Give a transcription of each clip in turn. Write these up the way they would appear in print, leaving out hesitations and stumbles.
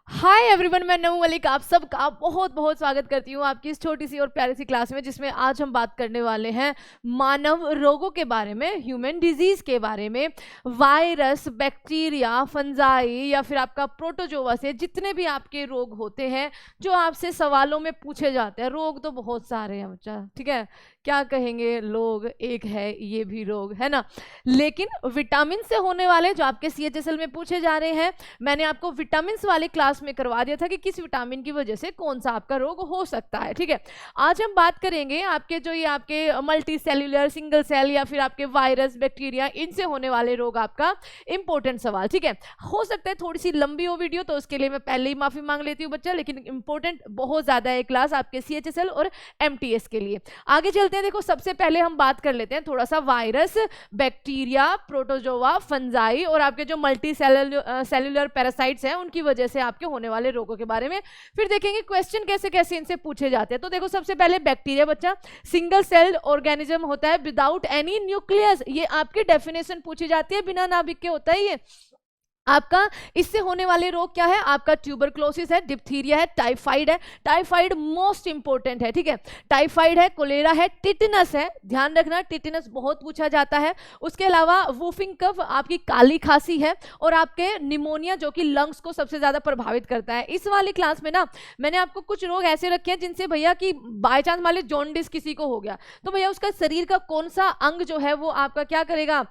Hi everyone, मैं नमू मलिक आप सबका बहुत बहुत स्वागत करती हूँ आपकी इस छोटी सी और प्यारी सी क्लास में, जिसमें आज हम बात करने वाले हैं मानव रोगों के बारे में, ह्यूमन डिजीज के बारे में। वायरस, बैक्टीरिया, फंजाई या फिर आपका प्रोटोजोआ से जितने भी आपके रोग होते हैं जो आपसे सवालों में पूछे जाते हैं। रोग तो बहुत सारे हैं बच्चा, ठीक है, क्या कहेंगे लोग, एक है ये भी रोग है ना। लेकिन विटामिन से होने वाले जो आपके CHSL में पूछे जा रहे हैं, मैंने आपको विटामिन वाले क्लास में करवा दिया था कि किस विटामिन की वजह से कौन सा आपका रोग हो सकता है। ठीक है, आज हम बात करेंगे आपके जो ये आपके मल्टी सेल्यूलर, सिंगल सेल या फिर आपके वायरस, बैक्टीरिया, इनसे होने वाले रोग। आपका इंपॉर्टेंट सवाल, ठीक है। हो सकता है थोड़ी सी लंबी हो वीडियो, तो उसके लिए मैं पहले ही माफी मांग लेती हूँ बच्चा, लेकिन इंपॉर्टेंट बहुत ज्यादा है क्लास आपके CHSL और MTS के लिए। आगे चलते हैं। देखो, सबसे पहले हम बात कर लेते हैं थोड़ा सा वायरस, बैक्टीरिया, प्रोटोजोआ, फंजाई और आपके जो मल्टी सेल्यूलर पैरासाइट्स हैं उनकी वजह से आपके होने वाले रोगों के बारे में। फिर देखेंगे क्वेश्चन कैसे कैसे इनसे पूछे जाते हैं। तो देखो, सबसे पहले बैक्टीरिया बच्चा, सिंगल सेल ऑर्गेनिज्म होता है विदाउट एनी न्यूक्लियस। ये आपकी डेफिनेशन पूछी जाती है, बिना नाभिक के होता है ये आपका। इससे होने वाले रोग क्या है? आपका ट्यूबरक्लोसिस है, डिप्थीरिया है, टाइफाइड है। टाइफाइड मोस्ट इंपॉर्टेंट है, ठीक है। टाइफाइड है, कोलेरा है, टिटनस है, ध्यान रखना टिटनस बहुत पूछा जाता है। उसके अलावा वूफिंग कफ, आपकी काली खांसी है, और आपके निमोनिया जो कि लंग्स को सबसे ज्यादा प्रभावित करता है। इस वाली क्लास में ना मैंने आपको कुछ रोग ऐसे रखे हैं जिनसे भैया कि बाय चांस मान ली जॉन्डिस किसी को हो गया, तो भैया उसका शरीर का कौन सा अंग जो है वो आपका क्या करेगा,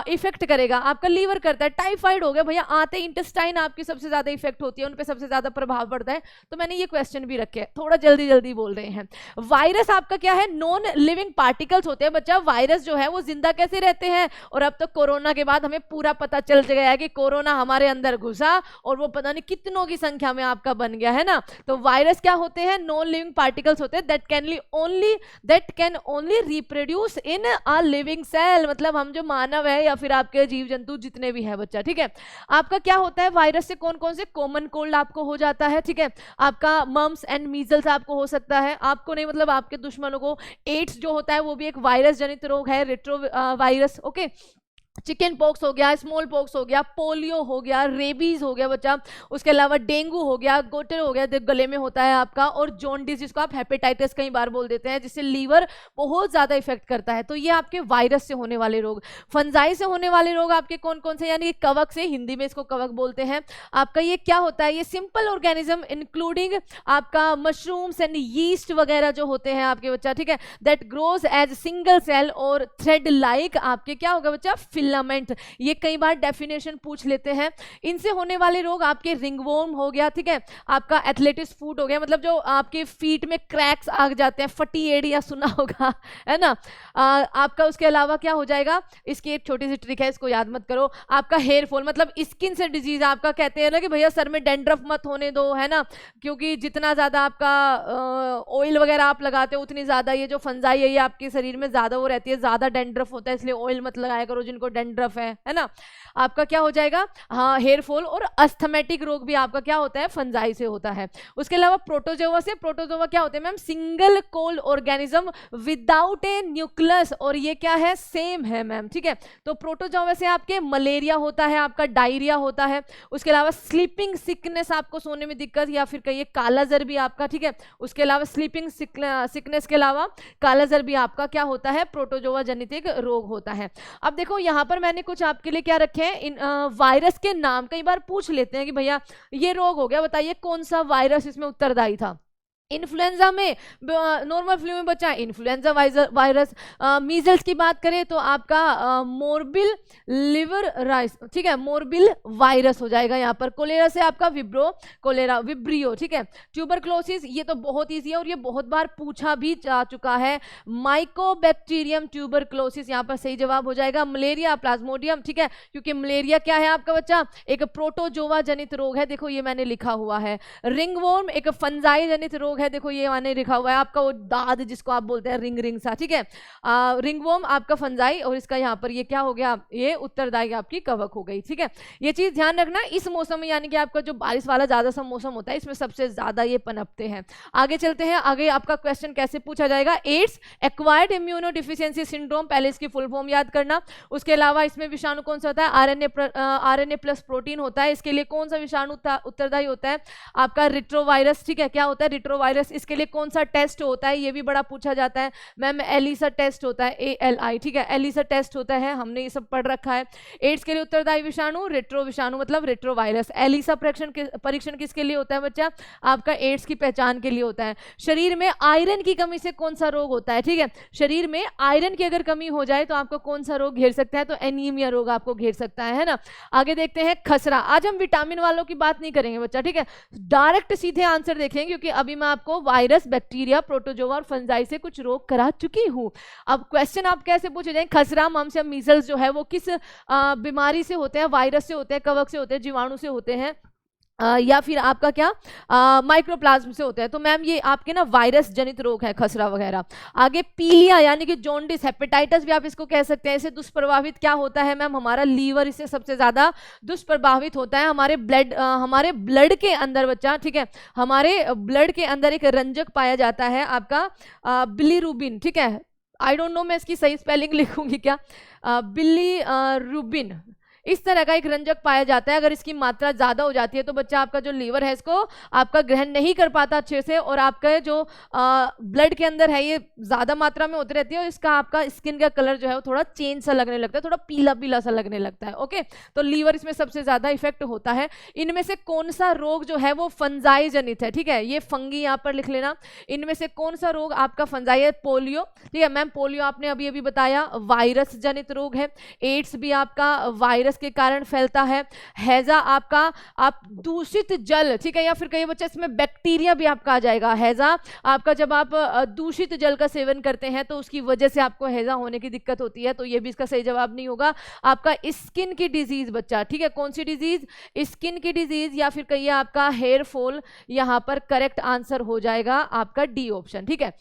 इफेक्ट करेगा? आपका लीवर करता है। टाइफाइड हो गया भैया, आते इंटेस्टाइन आपकी सबसे ज्यादा इफेक्ट होती है, उन पे सबसे ज्यादा प्रभाव पड़ता है। तो मैंने ये क्वेश्चन भी रखे, थोड़ा जल्दी जल्दी बोल रहे हैं। वायरस आपका क्या है? नॉन लिविंग पार्टिकल्स होते हैं बच्चा। वायरस जो है वो जिंदा कैसे रहते हैं? और अब तो कोरोना के बाद हमें पूरा पता चल गया है कि कोरोना हमारे अंदर घुसा और वो पता नहीं कितनों की संख्या में आपका बन गया है ना। तो वायरस क्या होते हैं? नॉन लिविंग पार्टिकल्स होते हैं that can only reproduce in a living cell. मतलब हम जो मानव है या फिर आपके जीव जंतु जितने भी है बच्चा, ठीक है। आपका क्या होता है वायरस से? कौन कौन से? कॉमन कोल्ड आपको हो जाता है, ठीक है। आपका मम्स एंड मीजल्स आपको हो सकता है, आपको नहीं मतलब आपके दुश्मनों को। एड्स जो होता है वो भी एक वायरस जनित रोग है, retro virus, okay. Chicken pox हो गया, स्मॉल पॉक्स हो गया, पोलियो हो गया, रेबीज हो गया बच्चा। उसके अलावा डेंगू हो गया, गोटर हो गया, गले में होता है आपका, और जॉन्डिस जिसको आप हेपेटाइटिस कई बार बोल देते हैं, जिससे लीवर बहुत ज्यादा इफेक्ट करता है। तो ये आपके वायरस से होने वाले रोग। फंजाई से होने वाले रोग आपके कौन कौन से? यानी कवक से, हिंदी में इसको कवक बोलते हैं। आपका ये क्या होता है? ये सिंपल ऑर्गेनिज्म इंक्लूडिंग आपका मशरूम्स एंड यीस्ट वगैरह जो होते हैं आपके बच्चा, ठीक है, that grows as single cell और थ्रेड लाइक। आपके क्या होगा बच्चा? फिलामेंट। ये कई बार डेफिनेशन पूछ लेते हैं। इनसे होने वाले रोग आपके रिंगवॉर्म हो गया, ठीक है, आपका एथलेटिस फुट हो गया, मतलब जो आपके फीट में क्रैक्स आ जाते हैं, फटी एड़िया सुना होगा है ना। आपका उसके अलावा क्या हो जाएगा? इसकी एक छोटी सी ट्रिक है, इसको याद मत करो। आपका हेयर फॉल, मतलब स्किन से डिजीज। आपका कहते हैं ना कि भैया सर में डेंड्रफ मत होने दो, है ना, क्योंकि जितना ज्यादा आपका ऑयल वगैरह आप लगाते हो उतनी ज्यादा ये जो फंजाई है ये आपके शरीर में ज्यादा वो रहती है, ज्यादा डेंड्रफ होता है, इसलिए ऑयल मत लगाया करो जिनको डेंड्रफ है ना। आपका क्या हो जाएगा? हाँ, हेयर फॉल। और अस्थमेटिक रोग भी आपका क्या होता है? फंजाई से होता है। उसके अलावा प्रोटोजोआ से, प्रोटोजोआ क्या होते हैं ma'am? Single cold organism without ए न्यूक्लियस, और ये क्या है? सेम है मैम, ठीक है। तो प्रोटोजोआ से आपके मलेरिया होता है, आपका डायरिया होता है। उसके अलावा स्लीपिंग सिकनेस, आपको सोने में दिक्कत, या फिर कहिए कालाजर भी आपका, ठीक है। उसके अलावा स्लीपिंग सिकनेस के अलावा कालाजर भी आपका क्या होता है? प्रोटोजोआ जनित एक रोग होता है। अब देखो यहाँ पर मैंने कुछ आपके लिए क्या रखे हैं, इन वायरस के नाम। कई बार पूछ लेते हैं कि भैया ये रोग हो गया, बताइए कौन सा वायरस इसमें उत्तरदायी था। इन्फ्लुएंजा में, नॉर्मल फ्लू में बचा इन्फ्लुएंजा वायरस। मीजल्स की बात करें तो आपका मोरबिल लिवर राइस, ठीक है, मोरबिल वायरस हो जाएगा यहाँ पर। कोलेरा से आपका विब्रियो, ठीक है। ट्यूबरक्लोसिस, ये तो बहुत ईजी है और ये बहुत बार पूछा भी जा चुका है। माइकोबैक्टीरियम ट्यूबरक्लोसिस यहाँ पर सही जवाब हो जाएगा। मलेरिया, प्लाज्मोडियम, ठीक है, क्योंकि मलेरिया क्या है आपका बच्चा? एक प्रोटोजोआ जनित रोग है, देखो ये मैंने लिखा हुआ है। रिंगवॉर्म एक फंजाई जनित रोग रोग है, देखो ये माने लिखा हुआ है आपका वो दाद जिसको आप बोलते हैं रिंग रिंग सा, ठीक है। रिंगवॉर्म आपका फंजाई, और इसका यहाँ पर ये क्या हो गया, ये उत्तरदायी आपकी कवक हो गई, ठीक है। ये चीज ध्यान रखना, इस मौसम में यानी कि आपका जो बारिश वाला ज्यादा सा मौसम होता है इसमें सबसे ज्यादा ये पनपते हैं। आगे चलते हैं, आगे आपका क्वेश्चन कैसे पूछा जाएगा, ads acquired immuno deficiency syndrome, पहले इसकी फुल फॉर्म याद करना। उसके अलावा इसमें विषाणु कौन सा होता है, आरएनए प्लस प्रोटीन होता है। इसके लिए कौन सा विषाणु उत्तरदायी होता है, आपका रिट्रोवायरस, ठीक है। क्या होता है रिट्रोवायरस, इसके लिए कौन सा टेस्ट होता है, ये भी बड़ा पूछा जाता है मैम, एलिसा टेस्ट होता है, ALI, ठीक है, एलिसा टेस्ट होता है, हमने ये सब पढ़ रखा है। एड्स के लिए उत्तरदायी विषाणु रेट्रो विषाणु मतलब रेट्रोवायरस। एलिसा परीक्षण किसके लिए होता है बच्चा, आपका एड्स की पहचान के लिए होता है। शरीर में आयरन की कमी से कौन सा रोग होता है, ठीक है, शरीर में आयरन की अगर कमी हो जाए तो आपको कौन सा रोग घेर सकता है, तो एनीमिया रोग आपको घेर सकता है ना। आगे देखते हैं खसरा, आज हम विटामिन वालों की बात नहीं करेंगे बच्चा, ठीक है, डायरेक्ट सीधे आंसर देखेंगे क्योंकि अभी मैं आपको वायरस, बैक्टीरिया, प्रोटोजोआ और फंजाई से कुछ रोग करा चुकी हूं। अब क्वेश्चन आप कैसे पूछे जाएंगे, खसरा, मम्स या मीजल्स जो है वो किस बीमारी से होते हैं, वायरस से होते हैं, कवक से होते हैं, जीवाणु से होते हैं, या फिर आपका क्या माइक्रोप्लाज्म से होता है। तो मैम ये आपके ना वायरस जनित रोग है खसरा वगैरह। आगे पीलिया यानी कि जॉन्डिस, हेपेटाइटिस भी आप इसको कह सकते हैं। इसे दुष्प्रभावित क्या होता है मैम, हमारा लीवर इससे सबसे ज्यादा दुष्प्रभावित होता है। हमारे ब्लड के अंदर बच्चा, ठीक है, हमारे ब्लड के अंदर एक रंजक पाया जाता है आपका बिलीरुबिन, ठीक है, आई डोंट नो मैं इसकी सही स्पेलिंग लिखूंगी क्या, बिलीरुबिन, इस तरह का एक रंजक पाया जाता है। अगर इसकी मात्रा ज्यादा हो जाती है तो बच्चा आपका जो लीवर है इसको आपका ग्रहण नहीं कर पाता अच्छे से, और आपका जो ब्लड के अंदर है ये ज्यादा मात्रा में होती रहती है, और इसका आपका स्किन का कलर जो है वो थोड़ा चेंज सा लगने लगता है, थोड़ा पीला पीला सा लगने लगता है। ओके, तो लीवर इसमें सबसे ज्यादा इफेक्ट होता है। इनमें से कौन सा रोग जो है वो फंजाई जनित है, ठीक है, ये फंगी यहाँ पर लिख लेना। इनमें से कौन सा रोग आपका फंजाई है, पोलियो, ठीक है मैम, पोलियो आपने अभी अभी बताया वायरस जनित रोग है। एड्स भी आपका वायरस के कारण फैलता है। हैजा आपका आप दूषित जल, ठीक है, या फिर कई बच्चे इसमें बैक्टीरिया भी आपका आ जाएगा। हैजा आपका जब आप दूषित जल का सेवन करते हैं तो उसकी वजह से आपको हैजा होने की दिक्कत होती है, तो ये भी इसका सही जवाब नहीं होगा। आपका स्किन की डिजीज बच्चा, ठीक है, कौन सी डिजीज, स्किन की डिजीज, या फिर कहिए आपका हेयर फॉल, यहां पर करेक्ट आंसर हो जाएगा आपका डी ऑप्शन, ठीक है।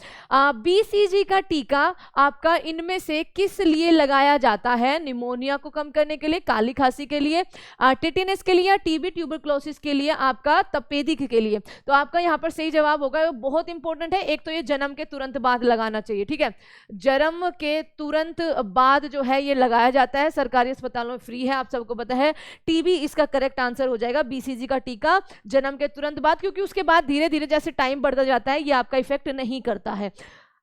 BCG का टीका आपका इनमें से किस लिए लगाया जाता है, निमोनिया को कम करने के लिए, काली खांसी के लिए, टिटेनस के लिए, टीबी ट्यूबरक्लोसिस के लिए, आपका तपेदिक के लिए। तो आपका यहाँ पर सही जवाब होगा, वो बहुत इंपॉर्टेंट है। एक तो ये जन्म के तुरंत बाद लगाना चाहिए, ठीक है, जन्म के तुरंत बाद जो है ये लगाया जाता है, सरकारी अस्पतालों में फ्री है, आप सबको पता है। टीबी इसका करेक्ट आंसर हो जाएगा, BCG का टीका जन्म के तुरंत बाद, क्योंकि उसके बाद धीरे धीरे जैसे टाइम बढ़ता जाता है ये आपका इफेक्ट नहीं करता है,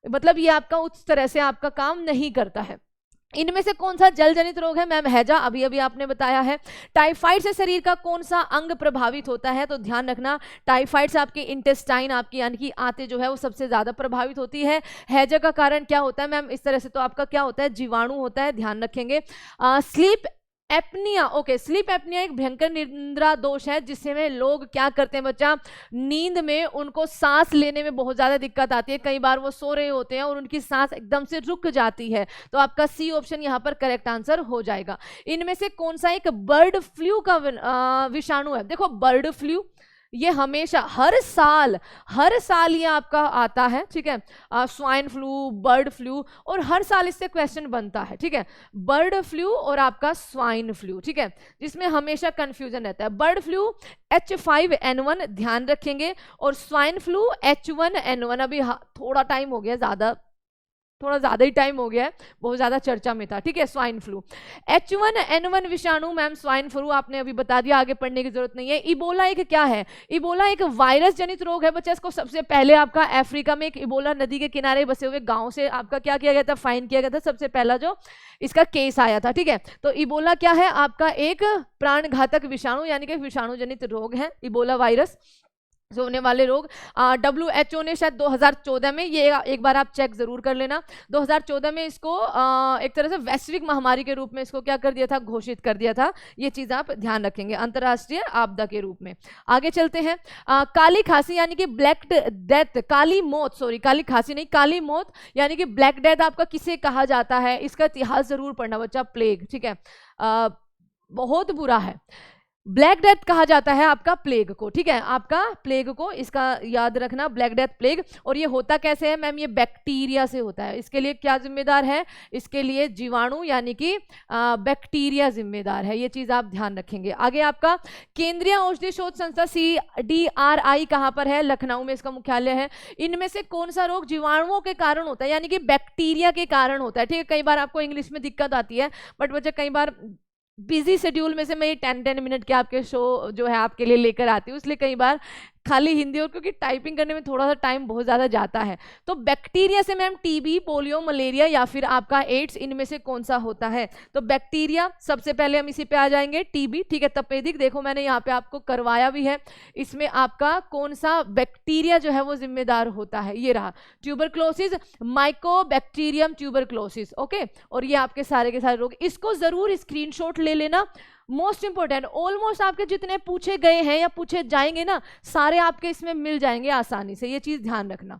मतलब ये आपका उस तरह से आपका काम नहीं करता है। इनमें से कौन सा जल जनित रोग है मैम, हैजा अभी अभी आपने बताया है। टाइफाइड से शरीर का कौन सा अंग प्रभावित होता है, तो ध्यान रखना टाइफाइड से आपके इंटेस्टाइन, आपकी यानी कि आंतें जो है वो सबसे ज्यादा प्रभावित होती है। हैजा का कारण क्या होता है मैम, इस तरह से तो आपका क्या होता है, जीवाणु होता है, ध्यान रखेंगे। Sleep apnoea, okay, sleep apnoea एक भयंकर निद्रा दोष है जिसमें लोग क्या करते हैं बच्चा, नींद में उनको सांस लेने में बहुत ज्यादा दिक्कत आती है, कई बार वो सो रहे होते हैं और उनकी सांस एकदम से रुक जाती है, तो आपका सी ऑप्शन यहाँ पर करेक्ट आंसर हो जाएगा। इनमें से कौन सा एक बर्ड फ्लू का विषाणु है, देखो बर्ड फ्लू ये हमेशा हर साल ये आपका आता है, ठीक है, स्वाइन फ्लू, बर्ड फ्लू, और हर साल इससे क्वेश्चन बनता है, ठीक है, बर्ड फ्लू और आपका स्वाइन फ्लू, ठीक है, जिसमें हमेशा कंफ्यूजन रहता है। बर्ड फ्लू H5N1 ध्यान रखेंगे, और स्वाइन फ्लू H1N1, अभी थोड़ा टाइम हो गया, थोड़ा ज्यादा ही टाइम हो गया है, बहुत ज्यादा चर्चा में था, ठीक है। स्वाइन फ्लू H1N1 विषाणु मैम, स्वाइन फ्लू आपने अभी बता दिया, आगे पढ़ने की जरूरत नहीं है। इबोला एक क्या है, इबोला एक वायरस जनित रोग है बच्चा। इसको सबसे पहले आपका अफ्रीका में एक इबोला नदी के किनारे बसे हुए गांव से आपका क्या किया गया था, फाइन किया गया था, सबसे पहला जो इसका केस आया था, ठीक है। तो इबोला क्या है, आपका एक प्राण घातक विषाणु यानी कि विषाणु जनित रोग है इबोला वायरस से होने वाले रोग। WHO ने शायद 2014 में, ये एक बार आप चेक जरूर कर लेना, 2014 में इसको एक तरह से वैश्विक महामारी के रूप में इसको क्या कर दिया था, घोषित कर दिया था। ये चीज आप ध्यान रखेंगे, अंतरराष्ट्रीय आपदा के रूप में। आगे चलते हैं, काली खांसी यानी कि ब्लैक डेथ, काली मौत, सॉरी काली खांसी नहीं, काली मौत यानी कि ब्लैक डेथ आपका किसे कहा जाता है, इसका इतिहास जरूर पढ़ना बच्चा, प्लेग, ठीक है, बहुत बुरा है। ब्लैक डेथ कहा जाता है आपका प्लेग को, ठीक है, आपका प्लेग को, इसका याद रखना, ब्लैक डेथ प्लेग। और ये होता कैसे है मैम, ये बैक्टीरिया से होता है। इसके लिए क्या जिम्मेदार है, इसके लिए जीवाणु यानी कि बैक्टीरिया जिम्मेदार है, ये चीज आप ध्यान रखेंगे। आगे आपका केंद्रीय औषधि शोध संस्था CDRI कहां पर है, लखनऊ में इसका मुख्यालय है। इनमें से कौन सा रोग जीवाणुओं के कारण होता है, यानी कि बैक्टीरिया के कारण होता है, ठीक है। कई बार आपको इंग्लिश में दिक्कत आती है, बट बच्चे कई बार बिजी शेड्यूल में से मैं ये 10-10 मिनट के आपके शो जो है आपके लिए लेकर आती हूँ, इसलिए कई बार खाली हिंदी, और क्योंकि टाइपिंग करने में थोड़ा सा टाइम बहुत ज़्यादा जाता है। तो बैक्टीरिया से मैम टीबी, पोलियो, मलेरिया या फिर आपका एड्स, इनमें से कौन सा होता है। तो बैक्टीरिया सबसे पहले हम इसी पे आ जाएंगे, टीबी, ठीक है। तपेदिक देखो मैंने यहाँ पे आपको करवाया भी है, इसमें आपका कौन सा बैक्टीरिया जो है वो जिम्मेदार होता है, ये रहा। Tuberculosis, Mycobacterium tuberculosis, okay. और ये आपके सारे के सारे रोग, इसको जरूर स्क्रीनशॉट ले लेना, मोस्ट इंपोर्टेंट। ऑलमोस्ट आपके जितने पूछे गए हैं या पूछे जाएंगे ना, सारे आपके इसमें मिल जाएंगे आसानी से, ये चीज ध्यान रखना।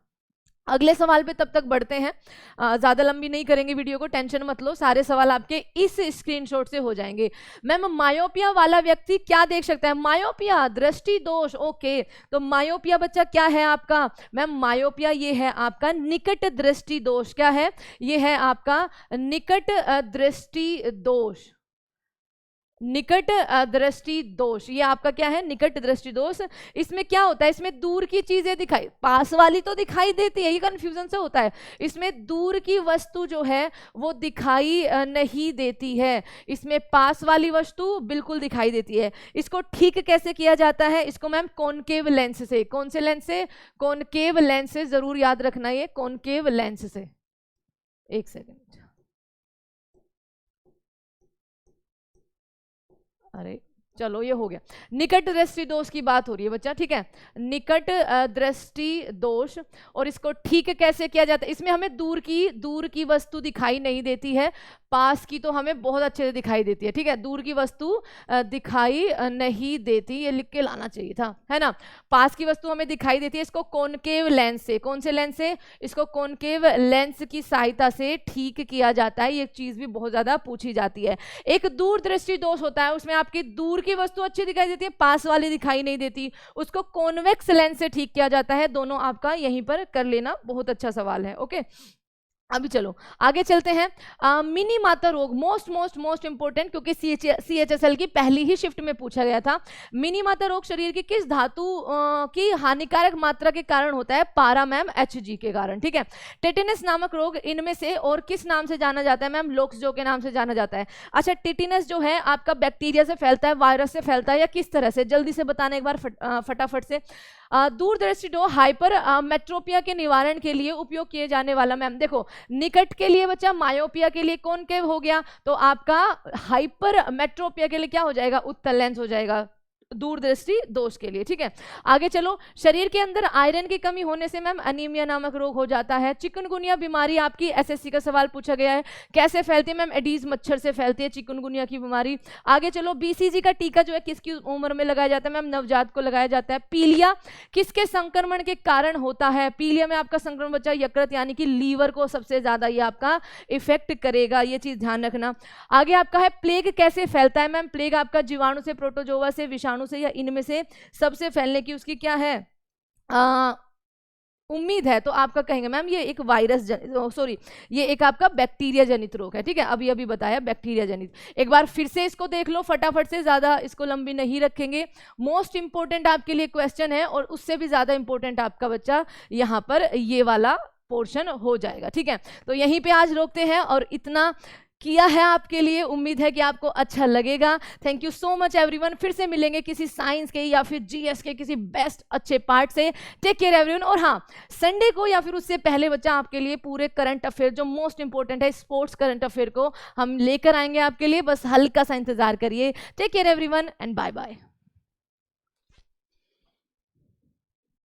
अगले सवाल पे तब तक बढ़ते हैं, ज़्यादा लंबी नहीं करेंगे वीडियो को, टेंशन मत लो, सारे सवाल आपके इस स्क्रीनशॉट से हो जाएंगे। मैम मायोपिया वाला व्यक्ति क्या देख सकता है, मायोपिया दृष्टि दोष, ओके। तो मायोपिया बच्चा क्या है आपका, मैम मायोपिया ये है आपका निकट दृष्टि दोष, क्या है, ये है आपका निकट दृष्टि दोष, निकट दृष्टि दोष, ये आपका क्या है, निकट दृष्टि दोष। इसमें क्या होता है, इसमें दूर की चीजें दिखाई, पास वाली तो दिखाई देती है, ये कंफ्यूजन से होता है। इसमें दूर की वस्तु जो है वो दिखाई नहीं देती है, इसमें पास वाली वस्तु बिल्कुल दिखाई देती है। इसको ठीक कैसे किया जाता है, इसको मैम कॉनकेव लेंस से, कौन से लेंस से, कॉनकेव लेंस से, जरूर याद रखना ये कॉनकेव लेंस से। एक सेकेंड, अरे चलो ये हो गया। निकट दृष्टि दोष की बात हो रही है बच्चा, ठीक है, निकट दृष्टि दोष। और इसको ठीक कैसे किया जाता है, इसमें हमें दूर की वस्तु दिखाई नहीं देती है, पास की तो हमें बहुत अच्छे से दिखाई देती है, ठीक है। दूर की वस्तु दिखाई नहीं देती, ये लिख के लाना चाहिए था, है ना। पास की वस्तु हमें दिखाई देती है, इसको कॉनकेव लेंस से, कौन से लेंस से, इसको कॉनकेव लेंस की सहायता से ठीक किया जाता है। ये चीज भी बहुत ज्यादा पूछी जाती है। एक दूरदृष्टि दोष होता है, उसमें आपकी दूर की वस्तु अच्छी दिखाई देती है, पास वाली दिखाई नहीं देती, उसको कॉन्वेक्स लेंस से ठीक किया जाता है। दोनों आपका यहीं पर कर लेना, बहुत अच्छा सवाल है, ओके। अभी चलो आगे चलते हैं। मिनी माता रोग, मोस्ट इंपोर्टेंट, क्योंकि CHSL की पहली ही शिफ्ट में पूछा गया था। मिनी माता रोग शरीर की किस धातु की हानिकारक मात्रा के कारण होता है, पारा मैम Hg के कारण, ठीक है। टेटिनस नामक रोग इनमें से और किस नाम से जाना जाता है, मैम लोक्सजो के नाम से जाना जाता है। अच्छा, टेटिनस जो है आपका बैक्टीरिया से फैलता है, वायरस से फैलता है, या किस तरह से, जल्दी से बताना एक बार फटाफट से। दूरदृष्टि दो हाइपर मेट्रोपिया के निवारण के लिए उपयोग किए जाने वाला, मैम देखो निकट के लिए बच्चा मायोपिया के लिए कॉनकेव हो गया, तो आपका हाइपर मेट्रोपिया के लिए क्या हो जाएगा, उत्तल लेंस हो जाएगा, दूरदृष्टि दोष के लिए, ठीक है। आगे चलो, शरीर के अंदर आयरन की कमी होने से मैम अनीमिया नामक रोग हो जाता है। चिकनगुनिया बीमारी आपकी SSC का सवाल पूछा गया है, कैसे फैलती है, मैम एडीज मच्छर से फैलती है चिकनगुनिया की बीमारी। आगे चलो, BCG का टीका जो है किसकी उम्र में लगाया जाता है, मैम नवजात को लगाया जाता है। पीलिया किसके संक्रमण के कारण होता है, पीलिया में आपका संक्रमण बच्चा यकृत यानी कि लीवर को सबसे ज्यादा ये आपका इफेक्ट करेगा, ये चीज ध्यान रखना। आगे आपका है प्लेग कैसे फैलता है, मैम प्लेग आपका जीवाणु से, प्रोटोजोआ से, विषाणु से, या इनमें से सबसे फैलने की उसकी क्या है उम्मीद है। तो आपका कहेंगे मैम ये एक वायरस सॉरी ये एक आपका बैक्टीरिया जनित रोग है, ठीक है, अभी बताया बैक्टीरिया जनित। एक बार फिर से इसको देख लो फटाफट से, ज्यादा इसको लंबी नहीं रखेंगे। मोस्ट इंपोर्टेंट आपके लिए क्वेश्चन है, और उससे भी ज्यादा इंपोर्टेंट आपका बच्चा यहाँ पर ये वाला पोर्शन हो जाएगा, ठीक है। तो यहीं पे आज रोकते हैं, और इतना किया है आपके लिए, उम्मीद है कि आपको अच्छा लगेगा। Thank you so much everyone, फिर से मिलेंगे किसी साइंस के या फिर GS के किसी बेस्ट अच्छे पार्ट से। Take care everyone. और हाँ, संडे को या फिर उससे पहले बच्चा आपके लिए पूरे करंट अफेयर जो मोस्ट इंपोर्टेंट है, स्पोर्ट्स करंट अफेयर को हम लेकर आएंगे आपके लिए, बस हल्का सा इंतजार करिए। Take care everyone and bye bye.